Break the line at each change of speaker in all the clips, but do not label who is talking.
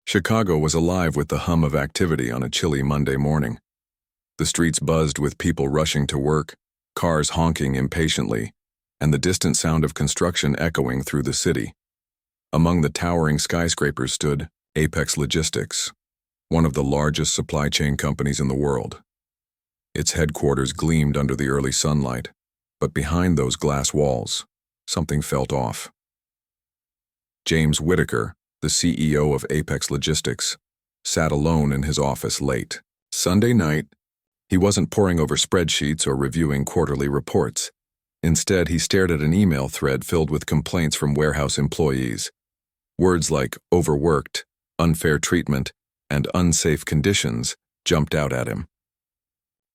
Chicago was alive with the hum of activity on a chilly Monday morning. The streets buzzed with people rushing to work, cars honking impatiently, and the distant sound of construction echoing through the city. Among the towering skyscrapers stood Apex Logistics, one of the largest supply chain companies in the world. Its headquarters gleamed under the early sunlight, but behind those glass walls, something felt off. James Whitaker, the CEO of Apex Logistics, sat alone in his office late. Sunday night, he wasn't poring over spreadsheets or reviewing quarterly reports. Instead, he stared at an email thread filled with complaints from warehouse employees. Words like overworked, unfair treatment, and unsafe conditions jumped out at him.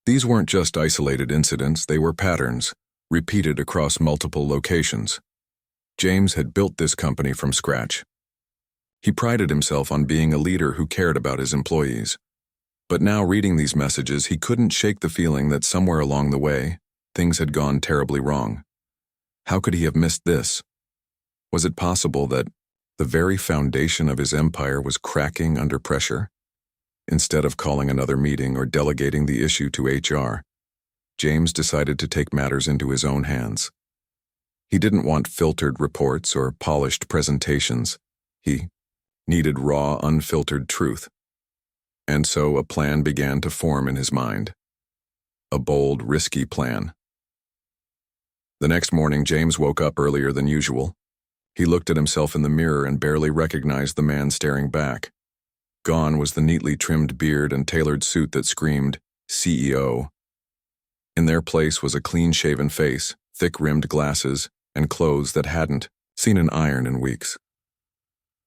These weren't just isolated incidents, they were patterns, repeated across multiple locations. James had built this company from scratch. He prided himself on being a leader who cared about his employees. But now, reading these messages, he couldn't shake the feeling that somewhere along the way, things had gone terribly wrong. How could he have missed this? Was it possible that the very foundation of his empire was cracking under pressure? Instead of calling another meeting or delegating the issue to HR, James decided to take matters into his own hands. He didn't want filtered reports or polished presentations. He needed raw, unfiltered truth. And so a plan began to form in his mind. A bold, risky plan. The next morning, James woke up earlier than usual. He looked at himself in the mirror and barely recognized the man staring back. Gone was the neatly trimmed beard and tailored suit that screamed, CEO. In their place was a clean-shaven face, thick-rimmed glasses, and clothes that hadn't seen an iron in weeks.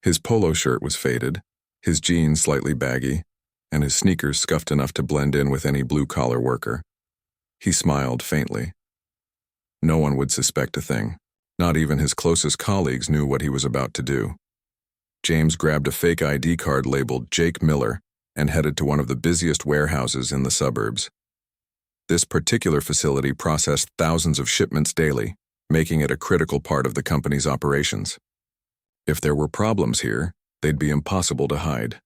His polo shirt was faded, his jeans slightly baggy, and his sneakers scuffed enough to blend in with any blue-collar worker. He smiled faintly. No one would suspect a thing. Not even his closest colleagues knew what he was about to do. James grabbed a fake ID card labeled Jake Miller and headed to one of the busiest warehouses in the suburbs. This particular facility processed thousands of shipments daily, making it a critical part of the company's operations. If there were problems here, they'd be impossible to hide.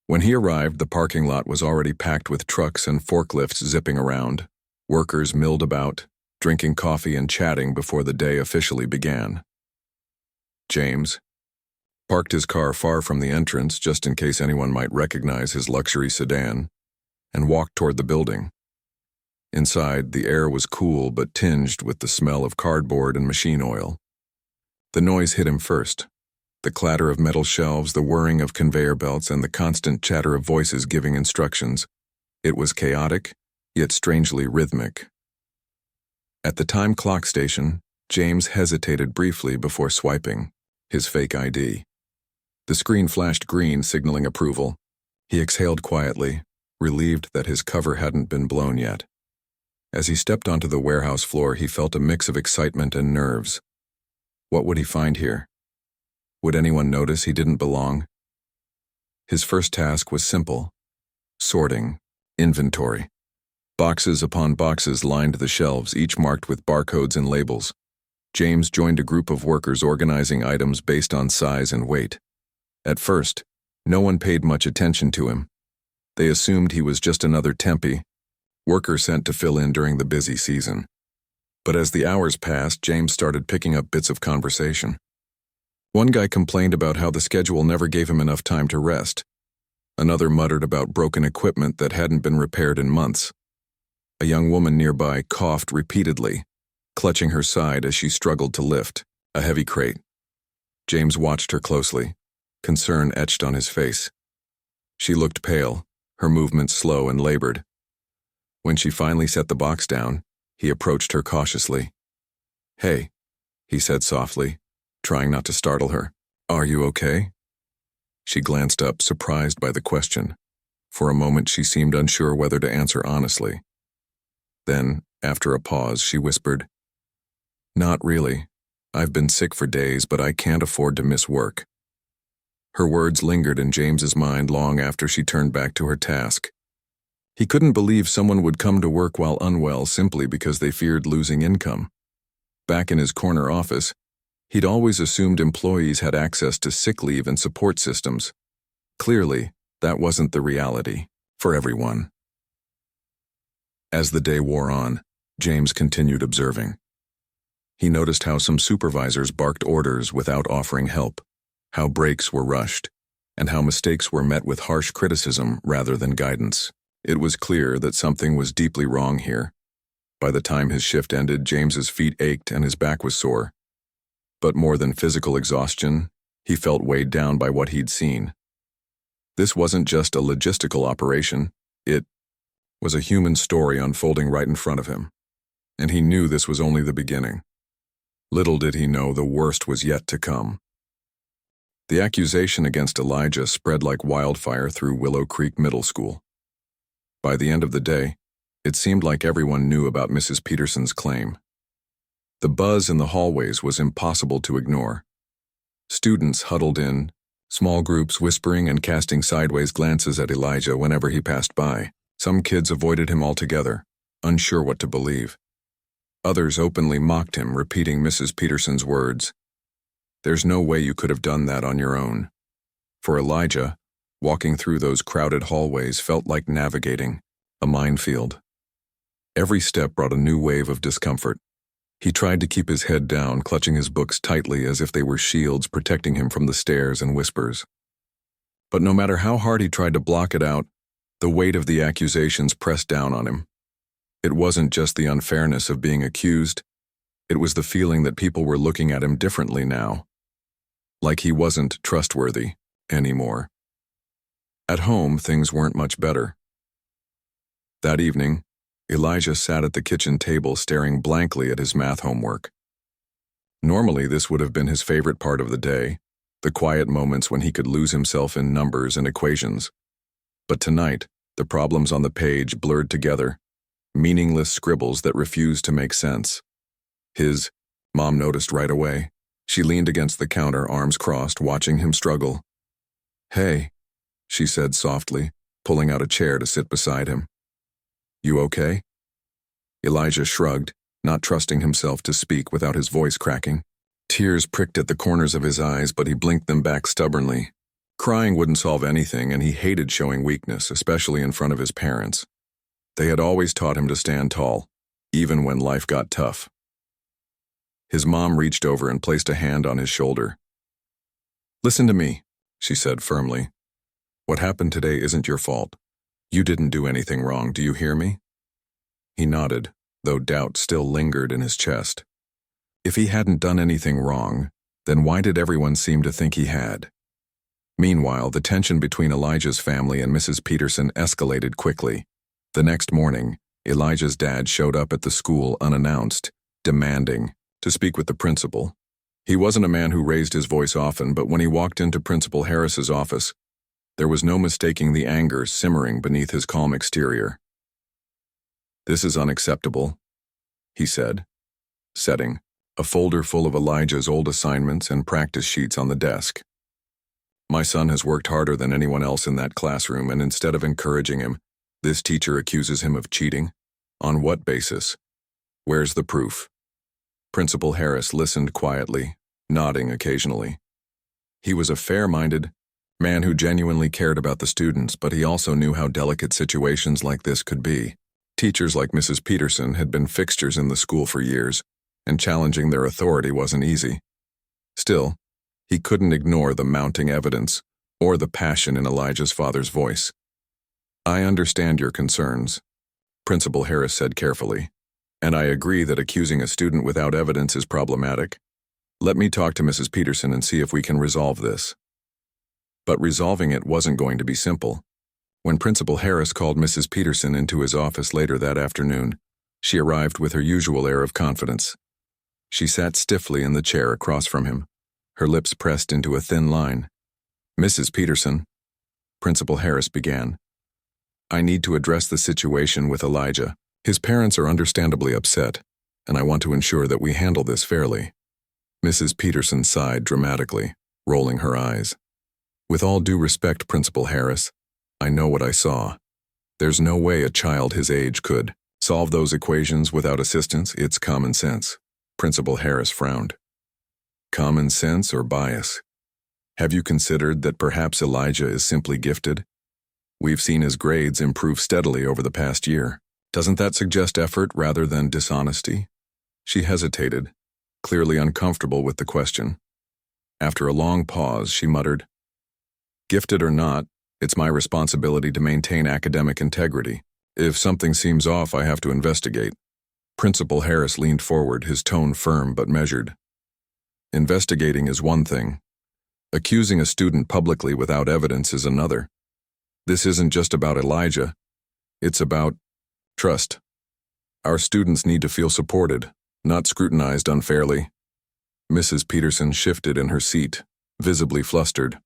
When he arrived, the parking lot was already packed with trucks and forklifts zipping around. Workers milled about, drinking coffee and chatting before the day officially began. James parked his car far from the entrance just in case anyone might recognize his luxury sedan, and walked toward the building. Inside, the air was cool but tinged with the smell of cardboard and machine oil. The noise hit him first. The clatter of metal shelves, the whirring of conveyor belts, and the constant chatter of voices giving instructions. It was chaotic, yet strangely rhythmic. At the time clock station, James hesitated briefly before swiping his fake ID. The screen flashed green, signaling approval. He exhaled quietly, relieved that his cover hadn't been blown yet. As he stepped onto the warehouse floor, he felt a mix of excitement and nerves. What would he find here? Would anyone notice he didn't belong? His first task was simple: sorting, inventory. Boxes upon boxes lined the shelves, each marked with barcodes and labels. James joined a group of workers organizing items based on size and weight. At first, no one paid much attention to him. They assumed he was just another tempie, worker sent to fill in during the busy season. But as the hours passed, James started picking up bits of conversation. One guy complained about how the schedule never gave him enough time to rest. Another muttered about broken equipment that hadn't been repaired in months. A young woman nearby coughed repeatedly, clutching her side as she struggled to lift a heavy crate. James watched her closely, concern etched on his face. She looked pale, her movements slow and labored. When she finally set the box down, he approached her cautiously. "Hey," he said softly, trying not to startle her. "Are you okay?" She glanced up, surprised by the question. For a moment, she seemed unsure whether to answer honestly. Then, after a pause, she whispered, "Not really. I've been sick for days, but I can't afford to miss work." Her words lingered in James's mind long after she turned back to her task. He couldn't believe someone would come to work while unwell simply because they feared losing income. Back in his corner office, he'd always assumed employees had access to sick leave and support systems. Clearly, that wasn't the reality for everyone. As the day wore on, James continued observing. He noticed how some supervisors barked orders without offering help, how breaks were rushed, and how mistakes were met with harsh criticism rather than guidance. It was clear that something was deeply wrong here. By the time his shift ended, James's feet ached and his back was sore. But more than physical exhaustion, he felt weighed down by what he'd seen. This wasn't just a logistical operation, it was a human story unfolding right in front of him. And he knew this was only the beginning. Little did he know the worst was yet to come. The accusation against Elijah spread like wildfire through Willow Creek Middle School. By the end of the day, it seemed like everyone knew about Mrs. Peterson's claim. The buzz in the hallways was impossible to ignore. Students huddled in, small groups whispering and casting sideways glances at Elijah whenever he passed by. Some kids avoided him altogether, unsure what to believe. Others openly mocked him, repeating Mrs. Peterson's words. There's no way you could have done that on your own. For Elijah, walking through those crowded hallways felt like navigating a minefield. Every step brought a new wave of discomfort. He tried to keep his head down, clutching his books tightly as if they were shields protecting him from the stares and whispers. But no matter how hard he tried to block it out, the weight of the accusations pressed down on him. It wasn't just the unfairness of being accused, it was the feeling that people were looking at him differently now. Like he wasn't trustworthy anymore. At home, things weren't much better. That evening, Elijah sat at the kitchen table staring blankly at his math homework. Normally, this would have been his favorite part of the day, the quiet moments when he could lose himself in numbers and equations. But tonight, the problems on the page blurred together, meaningless scribbles that refused to make sense. His mom noticed right away. She leaned against the counter, arms crossed, watching him struggle. "Hey," she said softly, pulling out a chair to sit beside him. "You okay?" Elijah shrugged, not trusting himself to speak without his voice cracking. Tears pricked at the corners of his eyes, but he blinked them back stubbornly. Crying wouldn't solve anything, and he hated showing weakness, especially in front of his parents. They had always taught him to stand tall, even when life got tough. His mom reached over and placed a hand on his shoulder. "Listen to me," she said firmly. "What happened today isn't your fault. You didn't do anything wrong, do you hear me?" He nodded, though doubt still lingered in his chest. If he hadn't done anything wrong, then why did everyone seem to think he had? Meanwhile, the tension between Elijah's family and Mrs. Peterson escalated quickly. The next morning, Elijah's dad showed up at the school unannounced, demanding to speak with the principal. He wasn't a man who raised his voice often, but when he walked into Principal Harris's office, there was no mistaking the anger simmering beneath his calm exterior. "This is unacceptable," he said, setting a folder full of Elijah's old assignments and practice sheets on the desk. "My son has worked harder than anyone else in that classroom, and instead of encouraging him, this teacher accuses him of cheating. On what basis? Where's the proof?" Principal Harris listened quietly, nodding occasionally. He was a fair-minded man who genuinely cared about the students, but he also knew how delicate situations like this could be. Teachers like Mrs. Peterson had been fixtures in the school for years, and challenging their authority wasn't easy. Still, he couldn't ignore the mounting evidence or the passion in Elijah's father's voice. "I understand your concerns," Principal Harris said carefully, "and I agree that accusing a student without evidence is problematic. Let me talk to Mrs. Peterson and see if we can resolve this." But resolving it wasn't going to be simple. When Principal Harris called Mrs. Peterson into his office later that afternoon, she arrived with her usual air of confidence. She sat stiffly in the chair across from him, her lips pressed into a thin line. "Mrs. Peterson," Principal Harris began, "I need to address the situation with Elijah. His parents are understandably upset, and I want to ensure that we handle this fairly." Mrs. Peterson sighed dramatically, rolling her eyes. "With all due respect, Principal Harris, I know what I saw. There's no way a child his age could solve those equations without assistance. It's common sense." Principal Harris frowned. "Common sense or bias? Have you considered that perhaps Elijah is simply gifted? We've seen his grades improve steadily over the past year. Doesn't that suggest effort rather than dishonesty? She hesitated, clearly uncomfortable with the question. After a long pause, she muttered, "Gifted or not, it's my responsibility to maintain academic integrity. If something seems off, I have to investigate." Principal Harris leaned forward, his tone firm but measured. Investigating is one thing. Accusing a student publicly without evidence is another. This isn't just about Elijah. It's about trust. Our students need to feel supported, not scrutinized unfairly. Mrs. Peterson shifted in her seat, visibly flustered.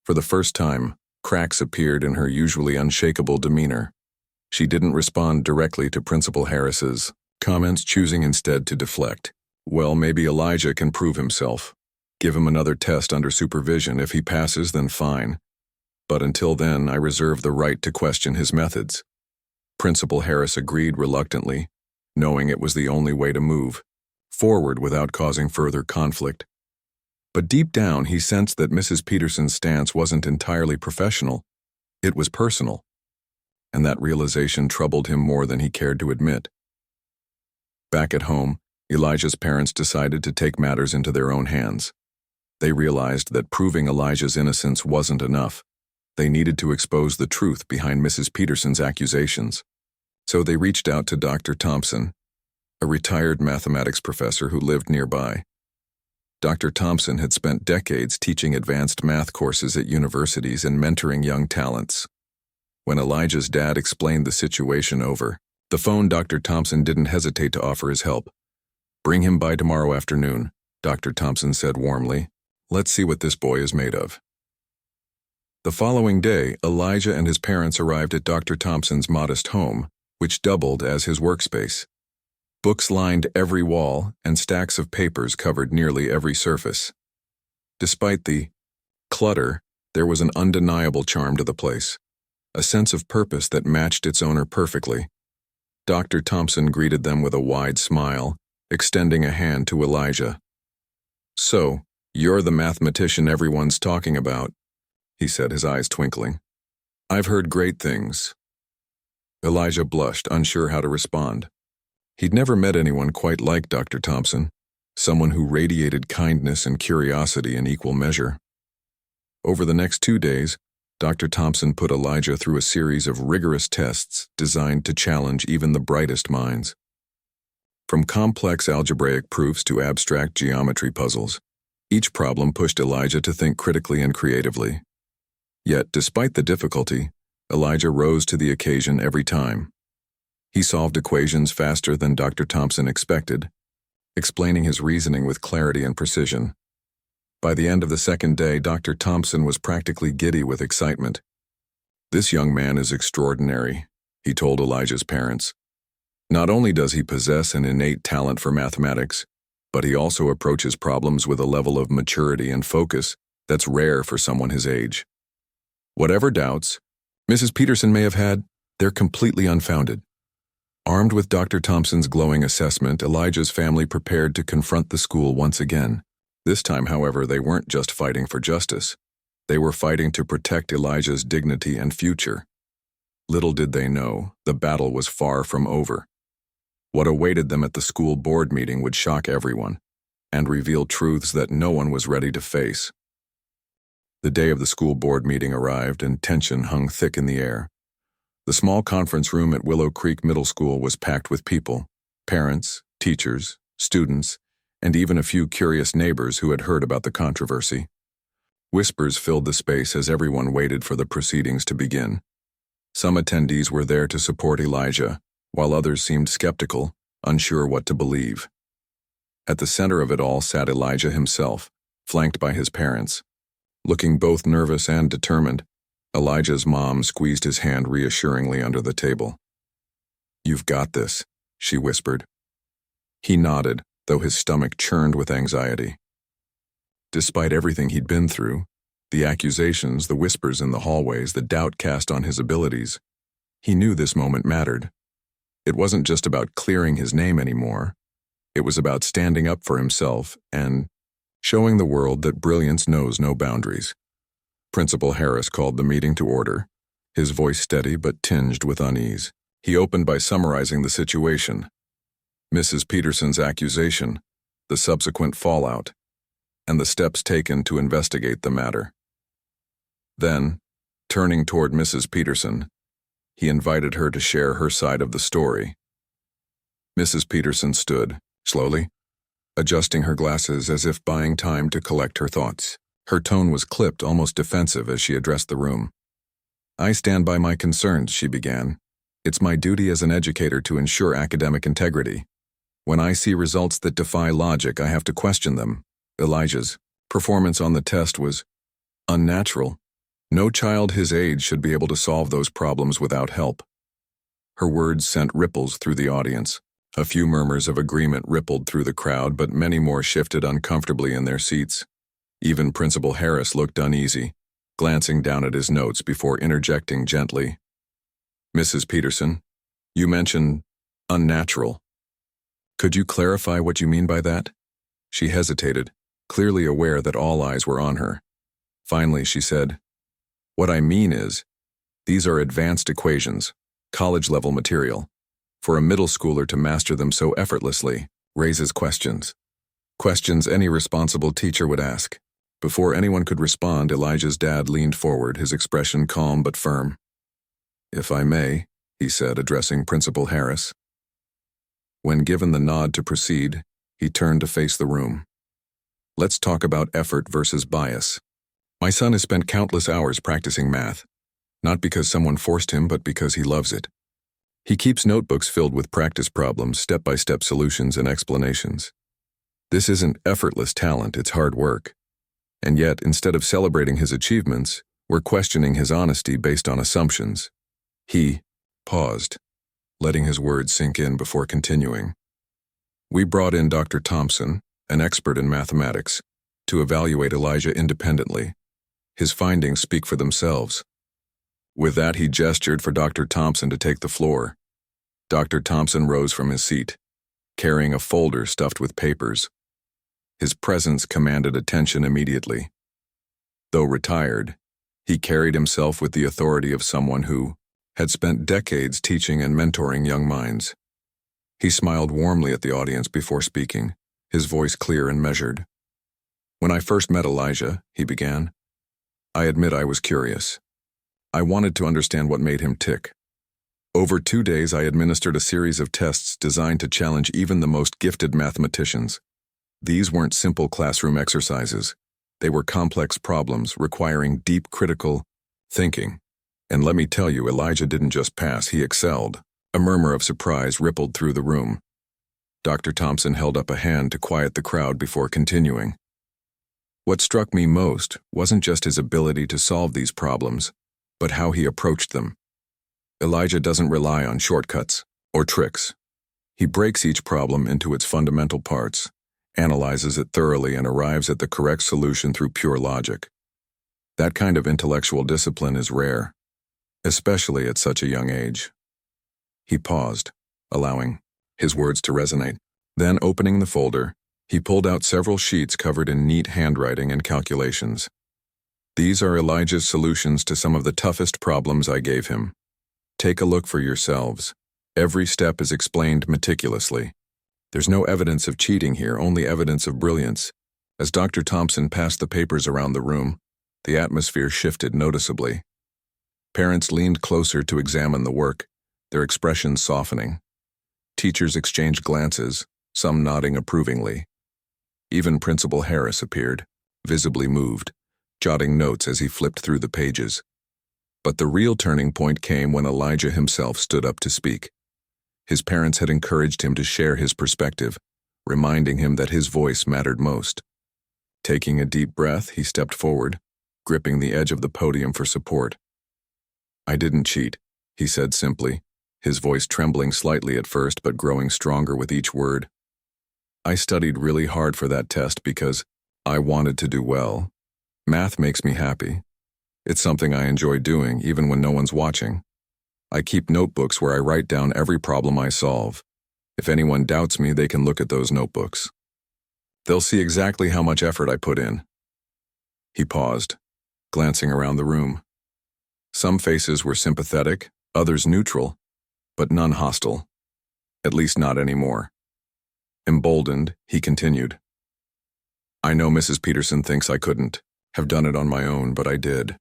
For the first time, cracks appeared in her usually unshakable demeanor. She didn't respond directly to Principal Harris's comments, choosing instead to deflect. "Well, maybe Elijah can prove himself. Give him another test under supervision. If he passes, then fine. But until then, I reserve the right to question his methods." Principal Harris agreed reluctantly, knowing it was the only way to move forward without causing further conflict. But deep down, he sensed that Mrs. Peterson's stance wasn't entirely professional. It was personal. And that realization troubled him more than he cared to admit. Back at home, Elijah's parents decided to take matters into their own hands. They realized that proving Elijah's innocence wasn't enough. They needed to expose the truth behind Mrs. Peterson's accusations. So they reached out to Dr. Thompson, a retired mathematics professor who lived nearby. Dr. Thompson had spent decades teaching advanced math courses at universities and mentoring young talents. When Elijah's dad explained the situation over the phone, Dr. Thompson didn't hesitate to offer his help. "Bring him by tomorrow afternoon," Dr. Thompson said warmly. "Let's see what this boy is made of." The following day, Elijah and his parents arrived at Dr. Thompson's modest home, which doubled as his workspace. Books lined every wall, and stacks of papers covered nearly every surface. Despite the clutter, there was an undeniable charm to the place, a sense of purpose that matched its owner perfectly. Dr. Thompson greeted them with a wide smile, extending a hand to Elijah. "So, you're the mathematician everyone's talking about," he said, his eyes twinkling. "I've heard great things." Elijah blushed, unsure how to respond. He'd never met anyone quite like Dr. Thompson, someone who radiated kindness and curiosity in equal measure. Over the next 2 days, Dr. Thompson put Elijah through a series of rigorous tests designed to challenge even the brightest minds. From complex algebraic proofs to abstract geometry puzzles, each problem pushed Elijah to think critically and creatively. Yet, despite the difficulty, Elijah rose to the occasion every time. He solved equations faster than Dr. Thompson expected, explaining his reasoning with clarity and precision. By the end of the second day, Dr. Thompson was practically giddy with excitement. "This young man is extraordinary," he told Elijah's parents. "Not only does he possess an innate talent for mathematics, but he also approaches problems with a level of maturity and focus that's rare for someone his age. Whatever doubts Mrs. Peterson may have had, they're completely unfounded." Armed with Dr. Thompson's glowing assessment, Elijah's family prepared to confront the school once again. This time, however, they weren't just fighting for justice. They were fighting to protect Elijah's dignity and future. Little did they know, the battle was far from over. What awaited them at the school board meeting would shock everyone and reveal truths that no one was ready to face. The day of the school board meeting arrived, and tension hung thick in the air. The small conference room at Willow Creek Middle School was packed with people, parents, teachers, students, and even a few curious neighbors who had heard about the controversy. Whispers filled the space as everyone waited for the proceedings to begin. Some attendees were there to support Elijah, while others seemed skeptical, unsure what to believe. At the center of it all sat Elijah himself, flanked by his parents. Looking both nervous and determined, Elijah's mom squeezed his hand reassuringly under the table. "You've got this," she whispered. He nodded, though his stomach churned with anxiety. Despite everything he'd been through, the accusations, the whispers in the hallways, the doubt cast on his abilities, he knew this moment mattered. It wasn't just about clearing his name anymore. It was about standing up for himself and showing the world that brilliance knows no boundaries. Principal Harris called the meeting to order, his voice steady but tinged with unease. He opened by summarizing the situation, Mrs. Peterson's accusation, the subsequent fallout, and the steps taken to investigate the matter. Then, turning toward Mrs. Peterson, he invited her to share her side of the story. Mrs. Peterson stood, slowly, adjusting her glasses as if buying time to collect her thoughts. Her tone was clipped, almost defensive, as she addressed the room. "I stand by my concerns," she began. "It's my duty as an educator to ensure academic integrity. When I see results that defy logic, I have to question them. Elijah's performance on the test was unnatural. No child his age should be able to solve those problems without help." Her words sent ripples through the audience. A few murmurs of agreement rippled through the crowd, but many more shifted uncomfortably in their seats. Even Principal Harris looked uneasy, glancing down at his notes before interjecting gently. "Mrs. Peterson, you mentioned unnatural. Could you clarify what you mean by that?" She hesitated, clearly aware that all eyes were on her. Finally, she said, "What I mean is, these are advanced equations, college-level material. For a middle schooler to master them so effortlessly raises questions. Questions any responsible teacher would ask." Before anyone could respond, Elijah's dad leaned forward, his expression calm but firm. "If I may," he said, addressing Principal Harris. When given the nod to proceed, he turned to face the room. "Let's talk about effort versus bias. My son has spent countless hours practicing math, not because someone forced him, but because he loves it. He keeps notebooks filled with practice problems, step-by-step solutions, and explanations. This isn't effortless talent, it's hard work. And yet, instead of celebrating his achievements, we're questioning his honesty based on assumptions." He paused, letting his words sink in before continuing. "We brought in Dr. Thompson, an expert in mathematics, to evaluate Elijah independently. His findings speak for themselves." With that, he gestured for Dr. Thompson to take the floor. Dr. Thompson rose from his seat, carrying a folder stuffed with papers. His presence commanded attention immediately. Though retired, he carried himself with the authority of someone who had spent decades teaching and mentoring young minds. He smiled warmly at the audience before speaking, his voice clear and measured. "When I first met Elijah," he began, "I admit I was curious. I wanted to understand what made him tick. Over 2 days, I administered a series of tests designed to challenge even the most gifted mathematicians. These weren't simple classroom exercises. They were complex problems requiring deep critical thinking. And let me tell you, Elijah didn't just pass, he excelled." A murmur of surprise rippled through the room. Dr. Thompson held up a hand to quiet the crowd before continuing. "What struck me most wasn't just his ability to solve these problems, but how he approached them. Elijah doesn't rely on shortcuts or tricks. He breaks each problem into its fundamental parts, analyzes it thoroughly, and arrives at the correct solution through pure logic. That kind of intellectual discipline is rare, especially at such a young age." He paused, allowing his words to resonate. Then, opening the folder, he pulled out several sheets covered in neat handwriting and calculations. "These are Elijah's solutions to some of the toughest problems I gave him. Take a look for yourselves. Every step is explained meticulously. There's no evidence of cheating here, only evidence of brilliance." As Dr. Thompson passed the papers around the room, the atmosphere shifted noticeably. Parents leaned closer to examine the work, their expressions softening. Teachers exchanged glances, some nodding approvingly. Even Principal Harris appeared, visibly moved, jotting notes as he flipped through the pages. But the real turning point came when Elijah himself stood up to speak. His parents had encouraged him to share his perspective, reminding him that his voice mattered most. Taking a deep breath, he stepped forward, gripping the edge of the podium for support. "I didn't cheat," he said simply, his voice trembling slightly at first but growing stronger with each word. "I studied really hard for that test because I wanted to do well. Math makes me happy. It's something I enjoy doing, even when no one's watching. I keep notebooks where I write down every problem I solve. If anyone doubts me, they can look at those notebooks." They'll see exactly how much effort I put in." He paused, glancing around the room. Some faces were sympathetic, others neutral, but none hostile. At least not anymore. Emboldened, he continued. "I know Mrs. Peterson thinks I couldn't have done it on my own, but I did.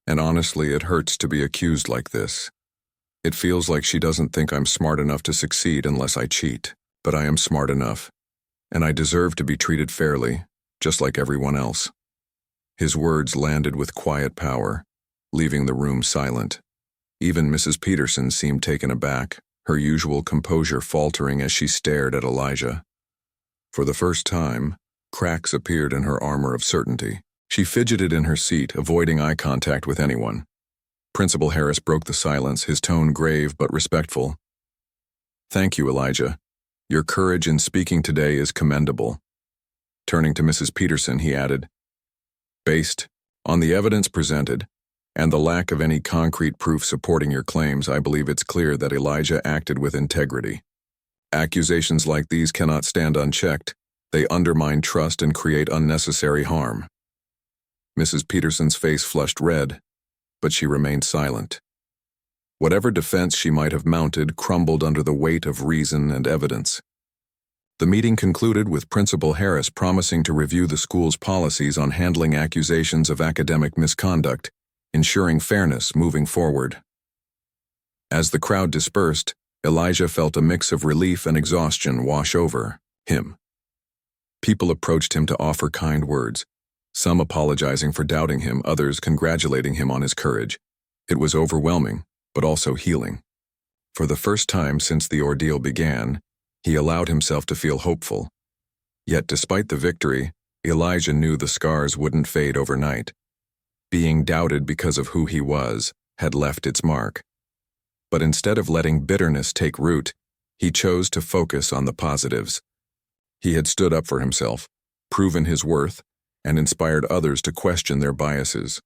And honestly, it hurts to be accused like this. It feels like she doesn't think I'm smart enough to succeed unless I cheat, but I am smart enough, and I deserve to be treated fairly, just like everyone else." His words landed with quiet power, leaving the room silent. Even Mrs. Peterson seemed taken aback, her usual composure faltering as she stared at Elijah. For the first time, cracks appeared in her armor of certainty. She fidgeted in her seat, avoiding eye contact with anyone. Principal Harris broke the silence, his tone grave but respectful. "Thank you, Elijah. Your courage in speaking today is commendable." Turning to Mrs. Peterson, he added, "Based on the evidence presented, and the lack of any concrete proof supporting your claims, I believe it's clear that Elijah acted with integrity. Accusations like these cannot stand unchecked. They undermine trust and create unnecessary harm." Mrs. Peterson's face flushed red, but she remained silent. Whatever defense she might have mounted crumbled under the weight of reason and evidence. The meeting concluded with Principal Harris promising to review the school's policies on handling accusations of academic misconduct, ensuring fairness moving forward. As the crowd dispersed, Elijah felt a mix of relief and exhaustion wash over him. People approached him to offer kind words, some apologizing for doubting him, others congratulating him on his courage. It was overwhelming, but also healing. For the first time since the ordeal began, he allowed himself to feel hopeful. Yet despite the victory, Elijah knew the scars wouldn't fade overnight. Being doubted because of who he was had left its mark. But instead of letting bitterness take root, he chose to focus on the positives. He had stood up for himself, proven his worth, and inspired others to question their biases.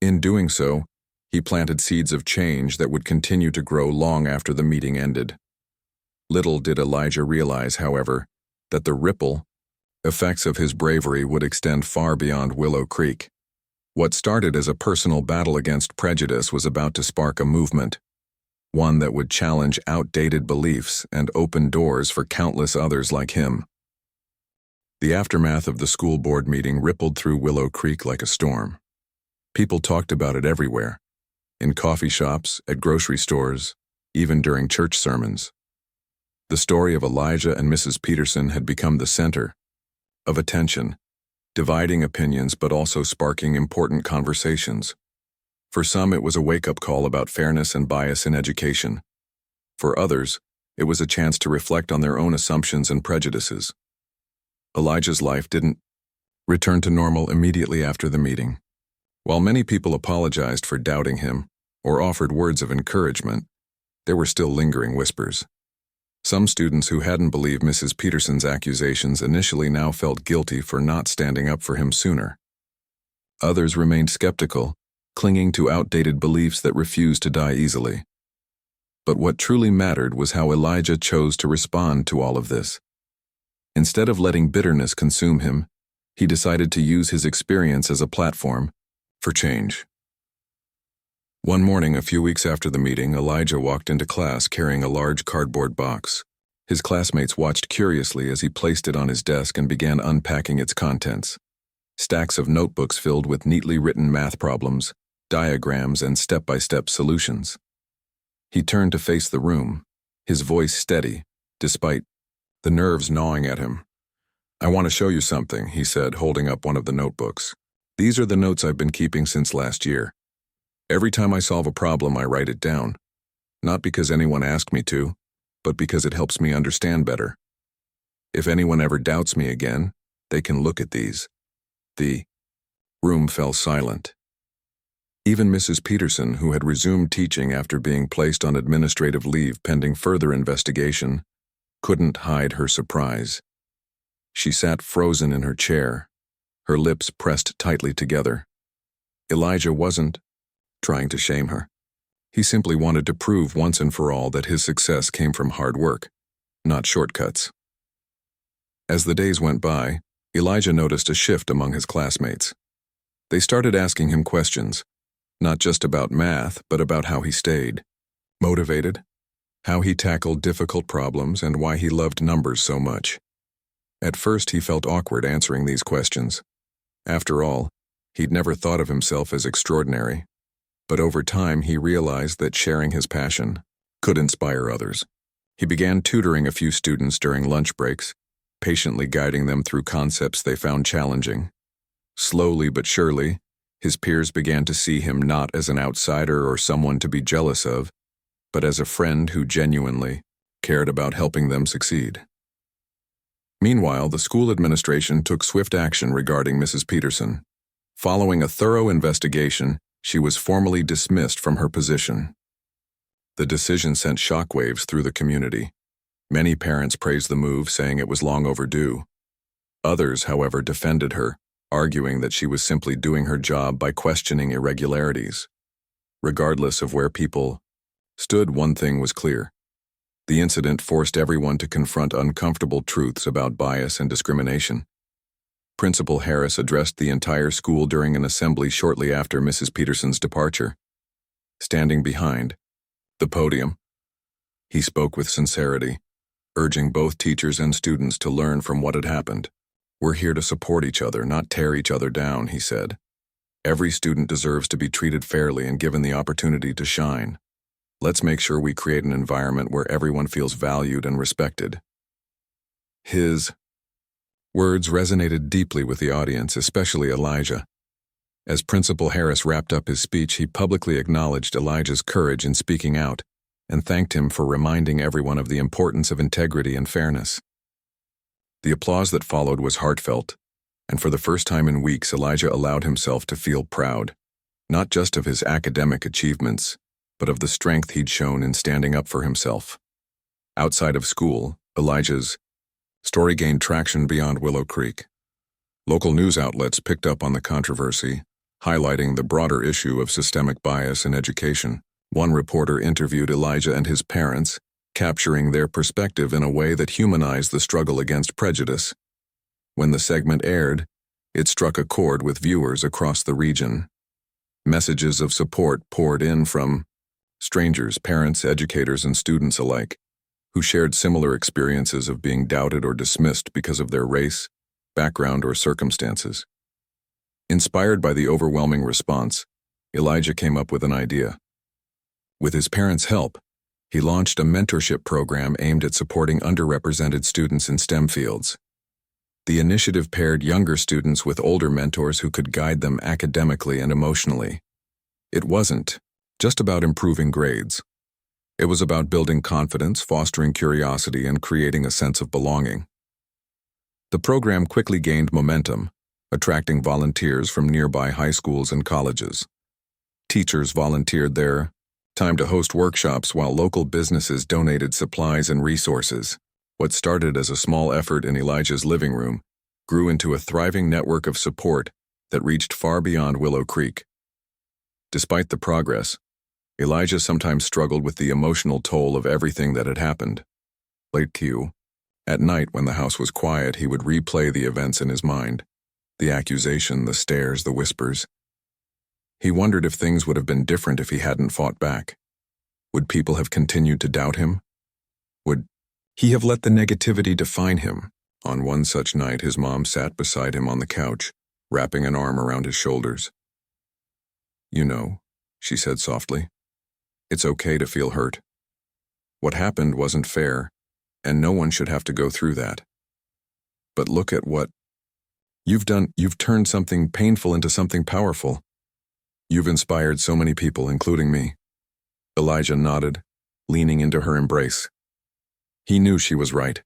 In doing so, he planted seeds of change that would continue to grow long after the meeting ended. Little did Elijah realize, however, that the ripple effects of his bravery would extend far beyond Willow Creek. What started as a personal battle against prejudice was about to spark a movement, one that would challenge outdated beliefs and open doors for countless others like him. The aftermath of the school board meeting rippled through Willow Creek like a storm. People talked about it everywhere, in coffee shops, at grocery stores, even during church sermons. The story of Elijah and Mrs. Peterson had become the center of attention, dividing opinions but also sparking important conversations. For some, it was a wake-up call about fairness and bias in education. For others, it was a chance to reflect on their own assumptions and prejudices. Elijah's life didn't return to normal immediately after the meeting. While many people apologized for doubting him or offered words of encouragement, there were still lingering whispers. Some students who hadn't believed Mrs. Peterson's accusations initially now felt guilty for not standing up for him sooner. Others remained skeptical, clinging to outdated beliefs that refused to die easily. But what truly mattered was how Elijah chose to respond to all of this. Instead of letting bitterness consume him, he decided to use his experience as a platform for change. One morning, a few weeks after the meeting, Elijah walked into class carrying a large cardboard box. His classmates watched curiously as he placed it on his desk and began unpacking its contents. Stacks of notebooks filled with neatly written math problems, diagrams, and step-by-step solutions. He turned to face the room, his voice steady, despite the nerves gnawing at him. "I want to show you something," he said, holding up one of the notebooks. "These are the notes I've been keeping since last year. Every time I solve a problem, I write it down. Not because anyone asked me to, but because it helps me understand better. If anyone ever doubts me again, they can look at these." The room fell silent. Even Mrs. Peterson, who had resumed teaching after being placed on administrative leave pending further investigation, couldn't hide her surprise. She sat frozen in her chair, her lips pressed tightly together. Elijah wasn't trying to shame her. He simply wanted to prove once and for all that his success came from hard work, not shortcuts. As the days went by, Elijah noticed a shift among his classmates. They started asking him questions, not just about math, but about how he stayed motivated, how he tackled difficult problems, and why he loved numbers so much. At first, he felt awkward answering these questions. After all, he'd never thought of himself as extraordinary. But over time, he realized that sharing his passion could inspire others. He began tutoring a few students during lunch breaks, patiently guiding them through concepts they found challenging. Slowly but surely, his peers began to see him not as an outsider or someone to be jealous of, but as a friend who genuinely cared about helping them succeed. Meanwhile, the school administration took swift action regarding Mrs. Peterson. Following a thorough investigation, she was formally dismissed from her position. The decision sent shockwaves through the community. Many parents praised the move, saying it was long overdue. Others, however, defended her, arguing that she was simply doing her job by questioning irregularities. Regardless of where people stood, one thing was clear. The incident forced everyone to confront uncomfortable truths about bias and discrimination. Principal Harris addressed the entire school during an assembly shortly after Mrs. Peterson's departure. Standing behind the podium, he spoke with sincerity, urging both teachers and students to learn from what had happened. "We're here to support each other, not tear each other down," he said. "Every student deserves to be treated fairly and given the opportunity to shine. Let's make sure we create an environment where everyone feels valued and respected." His words resonated deeply with the audience, especially Elijah. As Principal Harris wrapped up his speech, he publicly acknowledged Elijah's courage in speaking out and thanked him for reminding everyone of the importance of integrity and fairness. The applause that followed was heartfelt, and for the first time in weeks, Elijah allowed himself to feel proud, not just of his academic achievements, but of the strength he'd shown in standing up for himself. Outside of school, Elijah's story gained traction beyond Willow Creek. Local news outlets picked up on the controversy, highlighting the broader issue of systemic bias in education. One reporter interviewed Elijah and his parents, capturing their perspective in a way that humanized the struggle against prejudice. When the segment aired, it struck a chord with viewers across the region. Messages of support poured in from strangers, parents, educators, and students alike, who shared similar experiences of being doubted or dismissed because of their race, background, or circumstances. Inspired by the overwhelming response, Elijah came up with an idea. With his parents' help, he launched a mentorship program aimed at supporting underrepresented students in STEM fields. The initiative paired younger students with older mentors who could guide them academically and emotionally. It wasn't just about improving grades. It was about building confidence, fostering curiosity, and creating a sense of belonging. The program quickly gained momentum, attracting volunteers from nearby high schools and colleges. Teachers volunteered their time to host workshops, while local businesses donated supplies and resources. What started as a small effort in Elijah's living room grew into a thriving network of support that reached far beyond Willow Creek. Despite the progress, Elijah sometimes struggled with the emotional toll of everything that had happened. Late Q. At night, when the house was quiet, he would replay the events in his mind. The accusation, the stares, the whispers. He wondered if things would have been different if he hadn't fought back. Would people have continued to doubt him? Would he have let the negativity define him? On one such night, his mom sat beside him on the couch, wrapping an arm around his shoulders. "You know," she said softly, "it's okay to feel hurt. What happened wasn't fair, and no one should have to go through that. But look at what you've done. You've turned something painful into something powerful. You've inspired so many people, including me." Elijah nodded, leaning into her embrace. He knew she was right.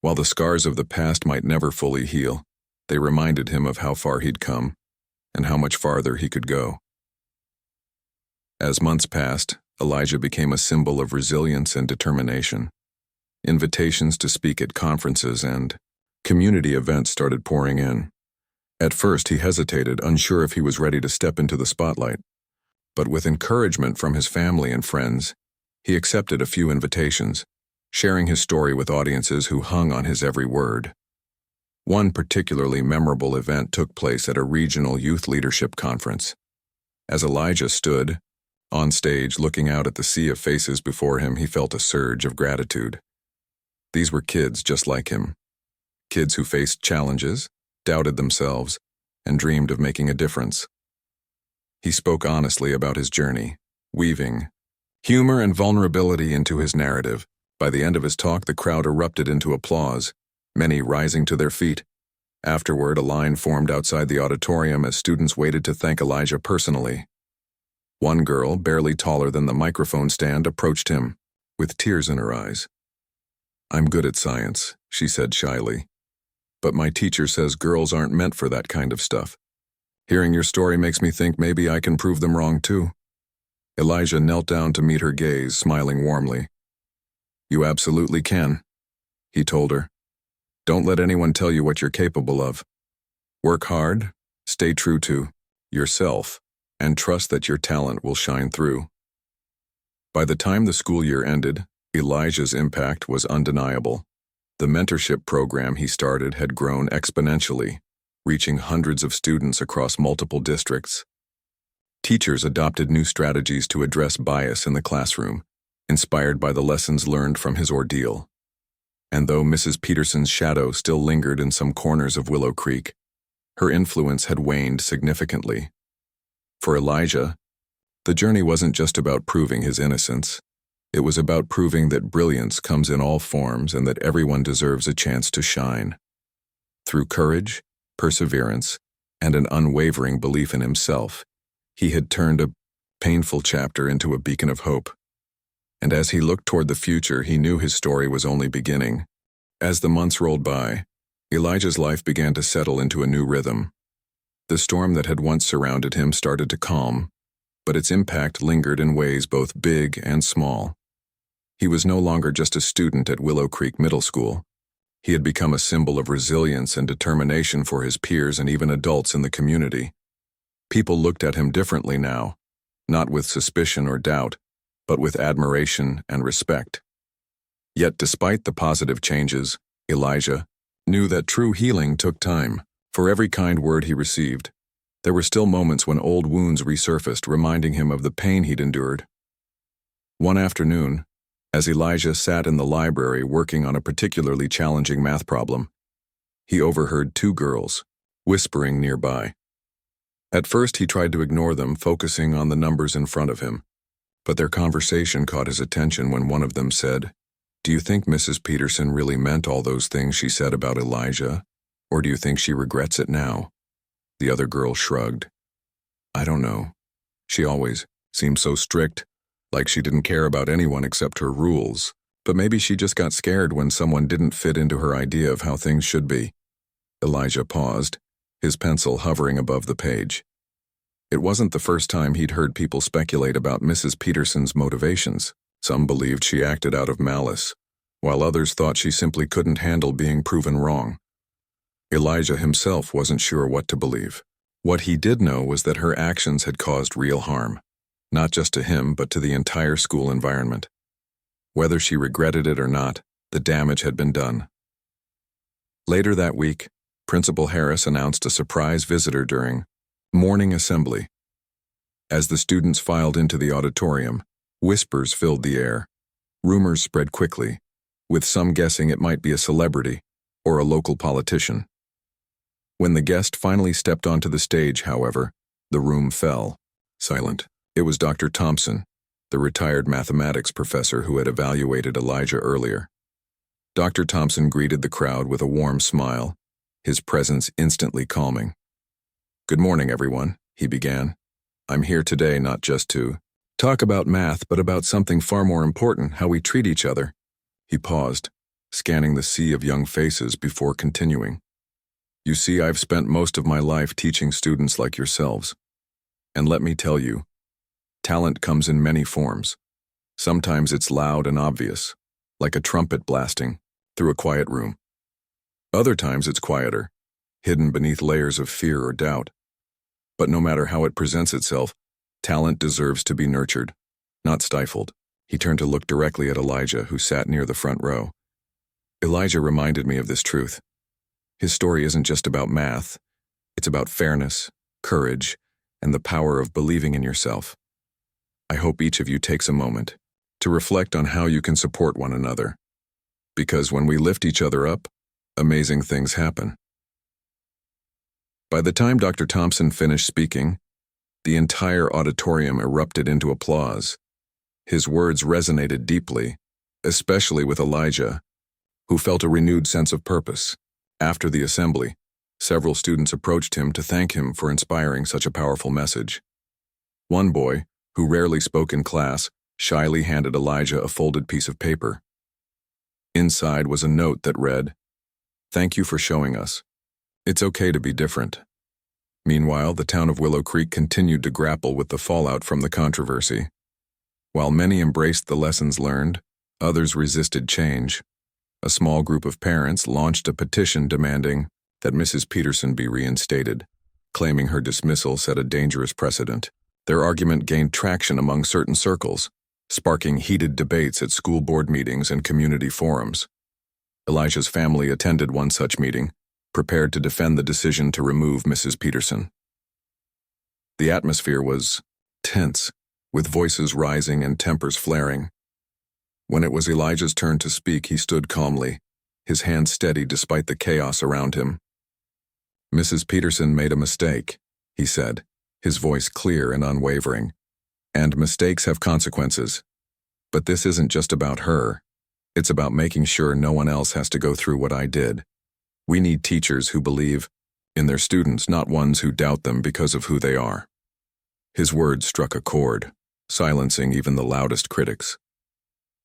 While the scars of the past might never fully heal, they reminded him of how far he'd come and how much farther he could go. As months passed, Elijah became a symbol of resilience and determination. Invitations to speak at conferences and community events started pouring in. At first, he hesitated, unsure if he was ready to step into the spotlight. But with encouragement from his family and friends, he accepted a few invitations, sharing his story with audiences who hung on his every word. One particularly memorable event took place at a regional youth leadership conference. As Elijah stood on stage looking out at the sea of faces before him, he felt a surge of gratitude. These were kids just like him. Kids who faced challenges, doubted themselves, and dreamed of making a difference. He spoke honestly about his journey, weaving humor and vulnerability into his narrative. By the end of his talk, the crowd erupted into applause, many rising to their feet. Afterward, a line formed outside the auditorium as students waited to thank Elijah personally. One girl, barely taller than the microphone stand, approached him, with tears in her eyes. "I'm good at science," she said shyly. "But my teacher says girls aren't meant for that kind of stuff. Hearing your story makes me think maybe I can prove them wrong too." Elijah knelt down to meet her gaze, smiling warmly. "You absolutely can," he told her. "Don't let anyone tell you what you're capable of. Work hard, stay true to yourself, and trust that your talent will shine through." By the time the school year ended, Elijah's impact was undeniable. The mentorship program he started had grown exponentially, reaching hundreds of students across multiple districts. Teachers adopted new strategies to address bias in the classroom, inspired by the lessons learned from his ordeal. And though Mrs. Peterson's shadow still lingered in some corners of Willow Creek, her influence had waned significantly. For Elijah, the journey wasn't just about proving his innocence. It was about proving that brilliance comes in all forms and that everyone deserves a chance to shine. Through courage, perseverance, and an unwavering belief in himself, he had turned a painful chapter into a beacon of hope. And as he looked toward the future, he knew his story was only beginning. As the months rolled by, Elijah's life began to settle into a new rhythm. The storm that had once surrounded him started to calm, but its impact lingered in ways both big and small. He was no longer just a student at Willow Creek Middle School. He had become a symbol of resilience and determination for his peers and even adults in the community. People looked at him differently now, not with suspicion or doubt, but with admiration and respect. Yet despite the positive changes, Elijah knew that true healing took time. For every kind word he received, there were still moments when old wounds resurfaced, reminding him of the pain he'd endured. One afternoon, as Elijah sat in the library working on a particularly challenging math problem, he overheard two girls whispering nearby. At first, he tried to ignore them, focusing on the numbers in front of him. But their conversation caught his attention when one of them said, "Do you think Mrs. Peterson really meant all those things she said about Elijah? Or do you think she regrets it now?" The other girl shrugged. "I don't know. She always seemed so strict, like she didn't care about anyone except her rules. But maybe she just got scared when someone didn't fit into her idea of how things should be." Elijah paused, his pencil hovering above the page. It wasn't the first time he'd heard people speculate about Mrs. Peterson's motivations. Some believed she acted out of malice, while others thought she simply couldn't handle being proven wrong. Elijah himself wasn't sure what to believe. What he did know was that her actions had caused real harm, not just to him but to the entire school environment. Whether she regretted it or not, the damage had been done. Later that week, Principal Harris announced a surprise visitor during morning assembly. As the students filed into the auditorium, whispers filled the air. Rumors spread quickly, with some guessing it might be a celebrity or a local politician. When the guest finally stepped onto the stage, however, the room fell silent. It was Dr. Thompson, the retired mathematics professor who had evaluated Elijah earlier. Dr. Thompson greeted the crowd with a warm smile, his presence instantly calming. "Good morning, everyone," he began. "I'm here today not just to talk about math, but about something far more important, how we treat each other." He paused, scanning the sea of young faces before continuing. "You see, I've spent most of my life teaching students like yourselves. And let me tell you, talent comes in many forms. Sometimes it's loud and obvious, like a trumpet blasting through a quiet room. Other times it's quieter, hidden beneath layers of fear or doubt. But no matter how it presents itself, talent deserves to be nurtured, not stifled." He turned to look directly at Elijah, who sat near the front row. Elijah reminded me of this truth. His story isn't just about math, it's about fairness, courage, and the power of believing in yourself. I hope each of you takes a moment to reflect on how you can support one another. Because when we lift each other up, amazing things happen. By the time Dr. Thompson finished speaking, the entire auditorium erupted into applause. His words resonated deeply, especially with Elijah, who felt a renewed sense of purpose. After the assembly, several students approached him to thank him for inspiring such a powerful message. One boy, who rarely spoke in class, shyly handed Elijah a folded piece of paper. Inside was a note that read, "Thank you for showing us. It's okay to be different." Meanwhile, the town of Willow Creek continued to grapple with the fallout from the controversy. While many embraced the lessons learned, others resisted change. A small group of parents launched a petition demanding that Mrs. Peterson be reinstated, claiming her dismissal set a dangerous precedent. Their argument gained traction among certain circles, sparking heated debates at school board meetings and community forums. Elijah's family attended one such meeting, prepared to defend the decision to remove Mrs. Peterson. The atmosphere was tense, with voices rising and tempers flaring. When it was Elijah's turn to speak, he stood calmly, his hands steady despite the chaos around him. "Mrs. Peterson made a mistake," he said, his voice clear and unwavering. "And mistakes have consequences. But this isn't just about her. It's about making sure no one else has to go through what I did. We need teachers who believe in their students, not ones who doubt them because of who they are." His words struck a chord, silencing even the loudest critics.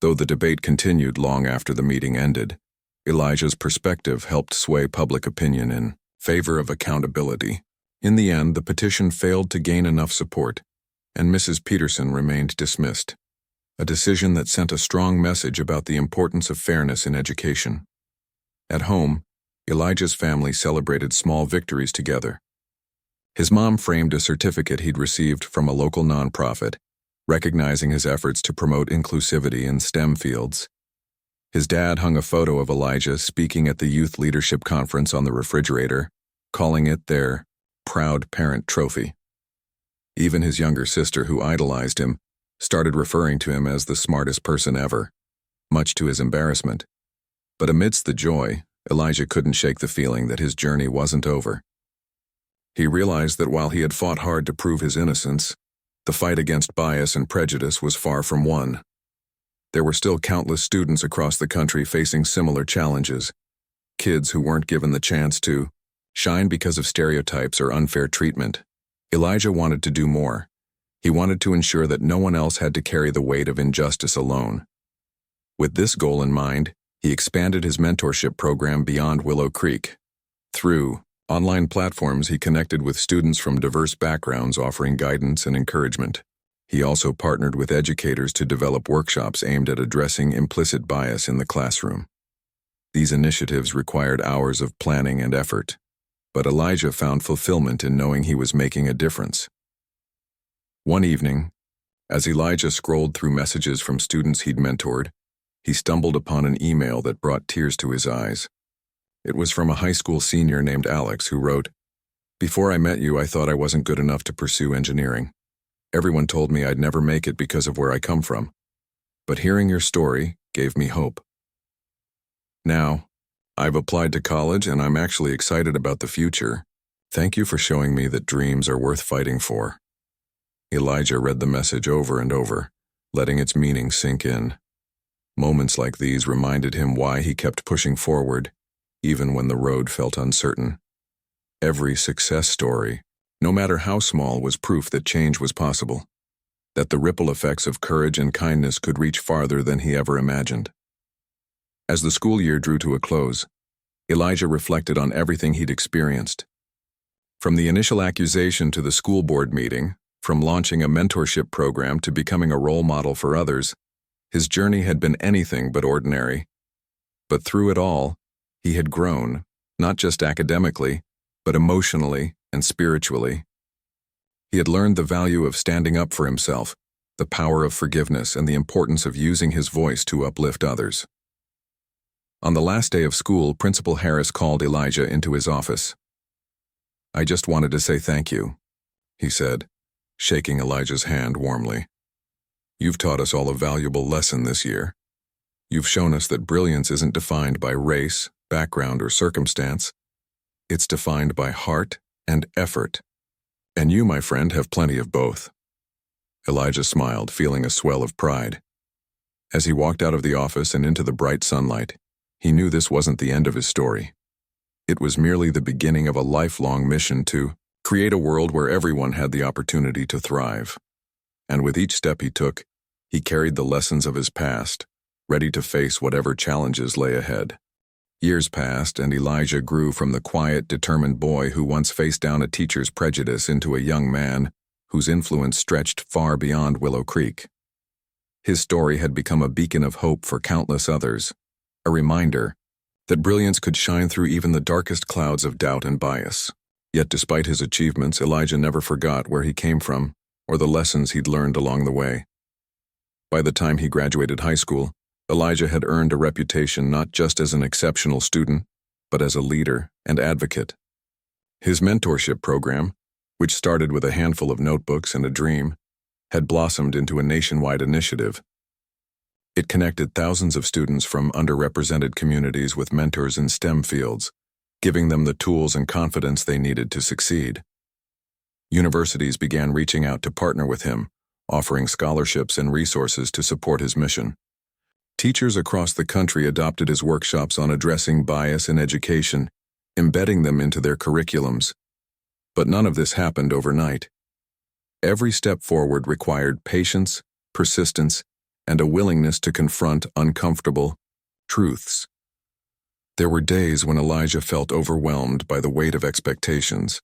Though the debate continued long after the meeting ended, Elijah's perspective helped sway public opinion in favor of accountability. In the end, the petition failed to gain enough support, and Mrs. Peterson remained dismissed, a decision that sent a strong message about the importance of fairness in education. At home, Elijah's family celebrated small victories together. His mom framed a certificate he'd received from a local nonprofit, recognizing his efforts to promote inclusivity in STEM fields. His dad hung a photo of Elijah speaking at the youth leadership conference on the refrigerator, calling it their proud parent trophy. Even his younger sister, who idolized him, started referring to him as the smartest person ever, much to his embarrassment. But amidst the joy, Elijah couldn't shake the feeling that his journey wasn't over. He realized that while he had fought hard to prove his innocence, the fight against bias and prejudice was far from won. There were still countless students across the country facing similar challenges, kids who weren't given the chance to shine because of stereotypes or unfair treatment. Elijah wanted to do more. He wanted to ensure that no one else had to carry the weight of injustice alone. With this goal in mind, he expanded his mentorship program beyond Willow Creek. Through online platforms, he connected with students from diverse backgrounds, offering guidance and encouragement. He also partnered with educators to develop workshops aimed at addressing implicit bias in the classroom. These initiatives required hours of planning and effort, but Elijah found fulfillment in knowing he was making a difference. One evening, as Elijah scrolled through messages from students he'd mentored, he stumbled upon an email that brought tears to his eyes. It was from a high school senior named Alex, who wrote, "Before I met you, I thought I wasn't good enough to pursue engineering. Everyone told me I'd never make it because of where I come from. But hearing your story gave me hope. Now, I've applied to college and I'm actually excited about the future. Thank you for showing me that dreams are worth fighting for." Elijah read the message over and over, letting its meaning sink in. Moments like these reminded him why he kept pushing forward, even when the road felt uncertain. Every success story, no matter how small, was proof that change was possible, that the ripple effects of courage and kindness could reach farther than he ever imagined. As the school year drew to a close, Elijah reflected on everything he'd experienced. From the initial accusation to the school board meeting, from launching a mentorship program to becoming a role model for others, his journey had been anything but ordinary. But through it all, he had grown, not just academically, but emotionally and spiritually. He had learned the value of standing up for himself, the power of forgiveness, and the importance of using his voice to uplift others. On the last day of school, Principal Harris called Elijah into his office. "I just wanted to say thank you," he said, shaking Elijah's hand warmly. "You've taught us all a valuable lesson this year. You've shown us that brilliance isn't defined by race, background, or circumstance. It's defined by heart and effort. And you, my friend, have plenty of both." Elijah smiled, feeling a swell of pride. As he walked out of the office and into the bright sunlight, he knew this wasn't the end of his story. It was merely the beginning of a lifelong mission to create a world where everyone had the opportunity to thrive. And with each step he took, he carried the lessons of his past, ready to face whatever challenges lay ahead. Years passed, and Elijah grew from the quiet, determined boy who once faced down a teacher's prejudice into a young man whose influence stretched far beyond Willow Creek. His story had become a beacon of hope for countless others, a reminder that brilliance could shine through even the darkest clouds of doubt and bias. Yet despite his achievements, Elijah never forgot where he came from or the lessons he'd learned along the way. By the time he graduated high school, Elijah had earned a reputation not just as an exceptional student, but as a leader and advocate. His mentorship program, which started with a handful of notebooks and a dream, had blossomed into a nationwide initiative. It connected thousands of students from underrepresented communities with mentors in STEM fields, giving them the tools and confidence they needed to succeed. Universities began reaching out to partner with him, offering scholarships and resources to support his mission. Teachers across the country adopted his workshops on addressing bias in education, embedding them into their curriculums. But none of this happened overnight. Every step forward required patience, persistence, and a willingness to confront uncomfortable truths. There were days when Elijah felt overwhelmed by the weight of expectations,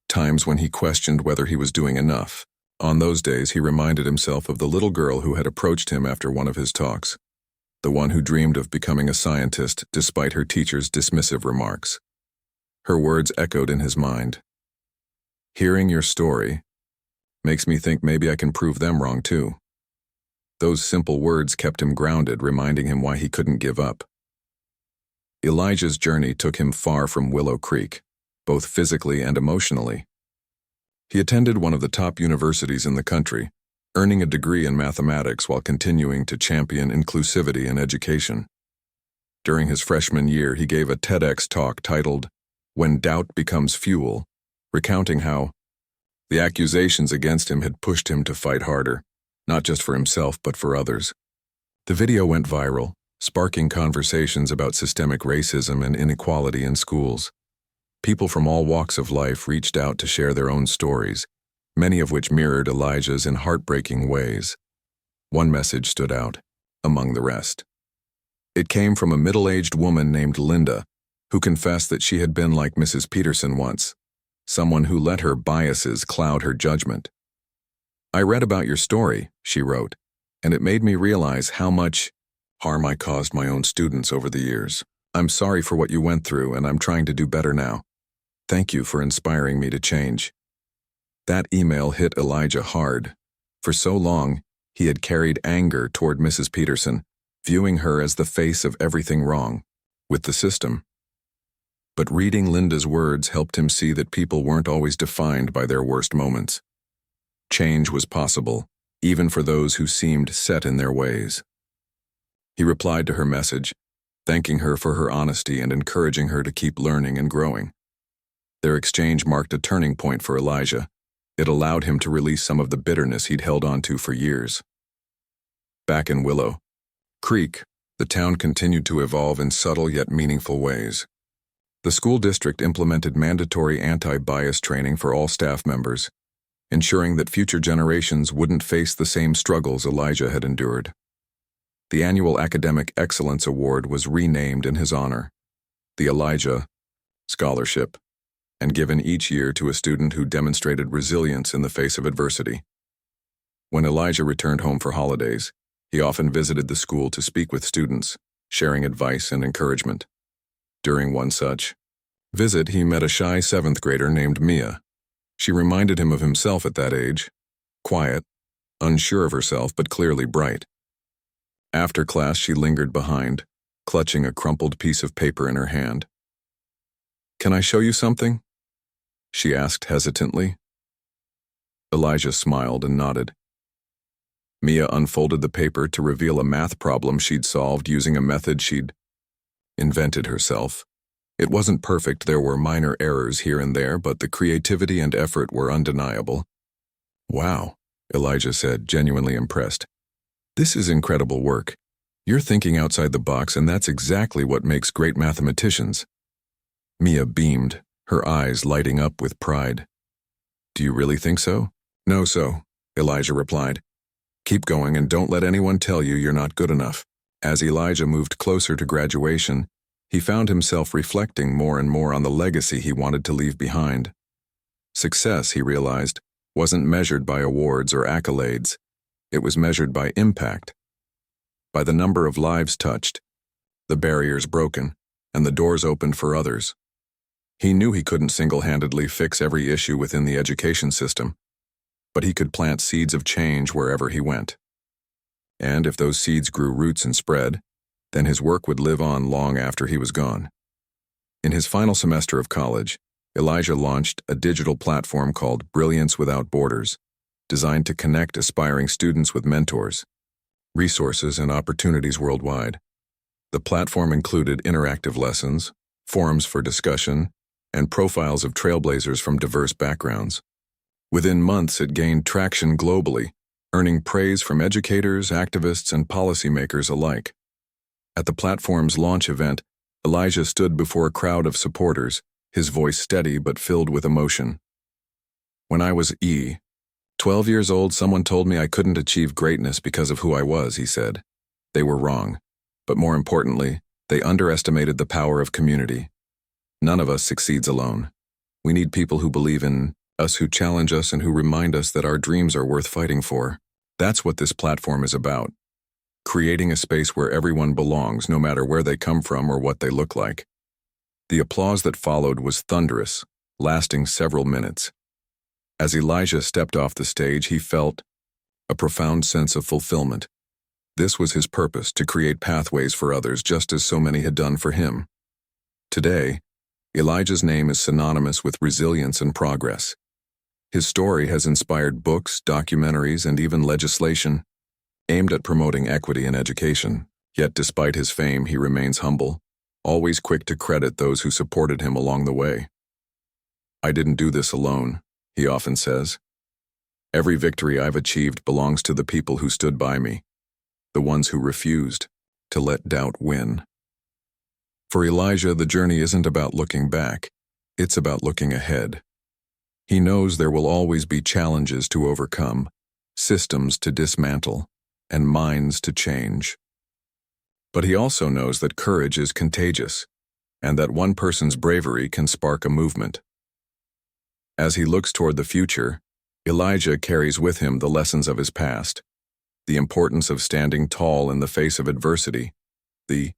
times when he questioned whether he was doing enough. On those days, he reminded himself of the little girl who had approached him after one of his talks, the one who dreamed of becoming a scientist despite her teacher's dismissive remarks. Her words echoed in his mind. "Hearing your story makes me think maybe I can prove them wrong too." Those simple words kept him grounded, reminding him why he couldn't give up. Elijah's journey took him far from Willow Creek, both physically and emotionally. He attended one of the top universities in the country, earning a degree in mathematics while continuing to champion inclusivity in education. During his freshman year, he gave a TEDx talk titled, "When Doubt Becomes Fuel," recounting how the accusations against him had pushed him to fight harder, not just for himself but for others. The video went viral, sparking conversations about systemic racism and inequality in schools. People from all walks of life reached out to share their own stories, many of which mirrored Elijah's in heartbreaking ways. One message stood out, among the rest. It came from a middle-aged woman named Linda, who confessed that she had been like Mrs. Peterson once, someone who let her biases cloud her judgment. "I read about your story," she wrote, "and it made me realize how much harm I caused my own students over the years. I'm sorry for what you went through, and I'm trying to do better now. Thank you for inspiring me to change." That email hit Elijah hard. For so long, he had carried anger toward Mrs. Peterson, viewing her as the face of everything wrong with the system. But reading Linda's words helped him see that people weren't always defined by their worst moments. Change was possible, even for those who seemed set in their ways. He replied to her message, thanking her for her honesty and encouraging her to keep learning and growing. Their exchange marked a turning point for Elijah. It allowed him to release some of the bitterness he'd held onto for years. Back in Willow Creek, the town continued to evolve in subtle yet meaningful ways. The school district implemented mandatory anti-bias training for all staff members, ensuring that future generations wouldn't face the same struggles Elijah had endured. The annual Academic Excellence Award was renamed in his honor, the Elijah Scholarship, and given each year to a student who demonstrated resilience in the face of adversity. When Elijah returned home for holidays, he often visited the school to speak with students, sharing advice and encouragement. During one such visit, he met a shy 7th grader named Mia. She reminded him of himself at that age, quiet, unsure of herself, but clearly bright. After class, she lingered behind, clutching a crumpled piece of paper in her hand. "Can I show you something?" she asked hesitantly. Elijah smiled and nodded. Mia unfolded the paper to reveal a math problem she'd solved using a method she'd invented herself. It wasn't perfect, there were minor errors here and there, but the creativity and effort were undeniable. "Wow," Elijah said, genuinely impressed. "This is incredible work. You're thinking outside the box, and that's exactly what makes great mathematicians." Mia beamed, her eyes lighting up with pride. "Do you really think so?" "No, Elijah replied. "Keep going and don't let anyone tell you you're not good enough." As Elijah moved closer to graduation, he found himself reflecting more and more on the legacy he wanted to leave behind. Success, he realized, wasn't measured by awards or accolades. It was measured by impact, by the number of lives touched, the barriers broken, and the doors opened for others. He knew he couldn't single-handedly fix every issue within the education system, but he could plant seeds of change wherever he went. And if those seeds grew roots and spread, then his work would live on long after he was gone. In his final semester of college, Elijah launched a digital platform called Brilliance Without Borders, designed to connect aspiring students with mentors, resources, and opportunities worldwide. The platform included interactive lessons, forums for discussion, and profiles of trailblazers from diverse backgrounds. Within months, it gained traction globally, earning praise from educators, activists, and policymakers alike. At the platform's launch event, Elijah stood before a crowd of supporters, his voice steady but filled with emotion. "When I was 12 years old, someone told me I couldn't achieve greatness because of who I was," he said. "They were wrong, but more importantly, they underestimated the power of community. None of us succeeds alone. We need people who believe in us, who challenge us, and who remind us that our dreams are worth fighting for." That's what this platform is about. Creating a space where everyone belongs, no matter where they come from or what they look like. The applause that followed was thunderous, lasting several minutes. As Elijah stepped off the stage, he felt a profound sense of fulfillment. This was his purpose, to create pathways for others, just as so many had done for him. Today, Elijah's name is synonymous with resilience and progress. His story has inspired books, documentaries, and even legislation aimed at promoting equity in education. Yet despite his fame, he remains humble, always quick to credit those who supported him along the way. "I didn't do this alone," he often says. "Every victory I've achieved belongs to the people who stood by me, the ones who refused to let doubt win." For Elijah, the journey isn't about looking back, it's about looking ahead. He knows there will always be challenges to overcome, systems to dismantle, and minds to change. But he also knows that courage is contagious, and that one person's bravery can spark a movement. As he looks toward the future, Elijah carries with him the lessons of his past, the importance of standing tall in the face of adversity, the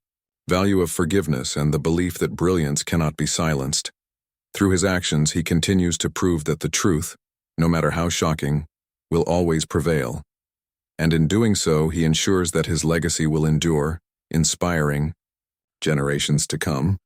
value of forgiveness, and the belief that brilliance cannot be silenced. Through his actions, he continues to prove that the truth, no matter how shocking, will always prevail. And in doing so, he ensures that his legacy will endure, inspiring generations to come.